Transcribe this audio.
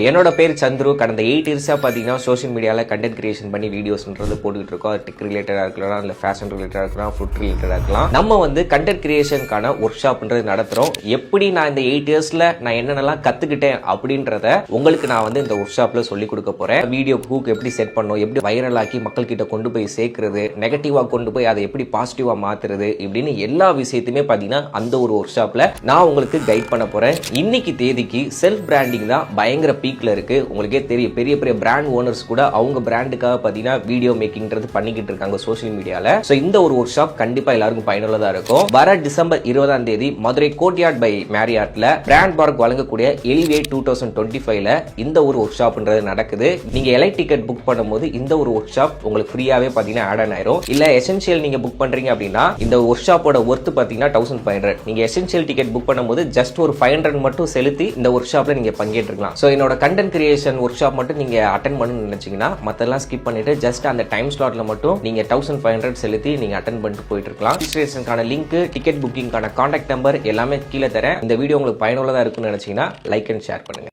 என்னோட பேர் சந்துரு. கடந்த 8 இயர்ஸா பார்த்தீங்கன்னா சோஷியல் மீடியாவில் கண்டென்ட் கிரியேஷன் பண்ணி வீடியோஸ்ன்றது போட்டுக்கிட்டு இருக்கோம். டெக் ரிலேட்டடாக இருக்கலாம், இல்லை ஃபேஷன் ரிலேட்டடாக இருக்கலாம், ஃபுட் ரிலேட்டடாக இருக்கலாம். நம்ம வந்து கண்டென்ட் கிரியேஷனுக்கான ஒர்க் ஷாப்ன்றது நடத்துகிறோம். எப்படி நான் இந்த 8 இயர்ஸில் நான் என்னென்னலாம் கற்றுக்கிட்டேன் அப்படின்றத உங்களுக்கு நான் வந்து இந்த ஒர்க் ஷாப்பில் சொல்லிக் கொடுக்க போகிறேன். வீடியோ ஹூக் எப்படி செட் பண்ணணும், எப்படி வைரல் ஆக்கி மக்கள்கிட்ட கொண்டு போய் சேர்க்கறது, நெகட்டிவாக கொண்டு போய் அதை எப்படி பாசிட்டிவாக மாற்றுறது, இப்படின்னு எல்லா விஷயத்தையுமே பார்த்தீங்கன்னா அந்த ஒரு ஒர்க் ஷாப்பில் நான் உங்களுக்கு கைட் பண்ண போகிறேன். இன்னைக்கு தேதிக்கு செல்ஃப் பிராண்டிங் தான் பயங்கர பீக்ல இருக்கு. உங்களுக்கே தெரியும், பெரிய பெரிய பிராண்ட் ஓனர்ஸ் கூட அவங்க பிராண்டுக்காக பாத்தீங்கன்னா வீடியோ மேக்கிங்ன்றது பண்ணிக்கிட்டு இருக்காங்க சோஷியல் மீடியால. சோ இந்த ஒரு ஒர்க் ஷாப் கண்டிப்பா எல்லாருக்கும் பயனுள்ளதா இருக்கும். வர டிசம்பர் 20ஆம் தேதி மதுரை கோர்ட்யார்ட் பை மேரியாட்ல பிராண்ட் பார்க் வழங்கக்கூடிய எலிவேட் 2025ல இந்த ஒரு ஒர்க் ஷாப்ன்றது நடக்குது. நீங்க எலைட் டிக்கெட் புக் பண்ணும்போது இந்த ஒரு ஒர்க் ஷாப் உங்களுக்கு ஃப்ரீயாவே பாத்தீங்கன்னா ஆட் ஆன் ஆயிரும். இல்ல எசென்ஷியல் நீங்க புக் பண்றீங்க அப்படின்னா இந்த ஒர்க் ஷாப்போட ஒர்த் பாத்தீங்கன்னா 1500. நீங்க எசென்ஷியல் டிக்கெட் புக் பண்ணும்போது ஜஸ்ட் ஒரு 500 மட்டும் செலுத்தி இந்த ஒர்க் ஷாப்ல நீங்க பங்கேற்றுக்கலாம். சோ என்னோட கண்டென்ட் கிரியேஷன் ஒர்க் ஷாப் மட்டும் நீங்க அட்டென்ட் பண்ணணும்னு நினைச்சீங்கன்னா மத்தெல்லாம் ஸ்கிப் பண்ணிட்டு ஜஸ்ட் அந்த டைம் ஸ்லாட்ல மட்டும் நீங்க 1500 செலுத்தி நீங்க அட்டென்ட் பண்ணிட்டு போயிட்டு இருக்கலாம். ரெஜிஸ்ட்ரேஷனுக்கான லிங்க், டிக்கெட் புக்கிங்கான கான்டாக்ட் நம்பர் எல்லாமே கீழே தரேன். இந்த வீடியோ உங்களுக்கு பயனுள்ளதா இருக்குன்னு நினைச்சீங்கன்னா லைக் அண்ட் ஷேர் பண்ணுங்க.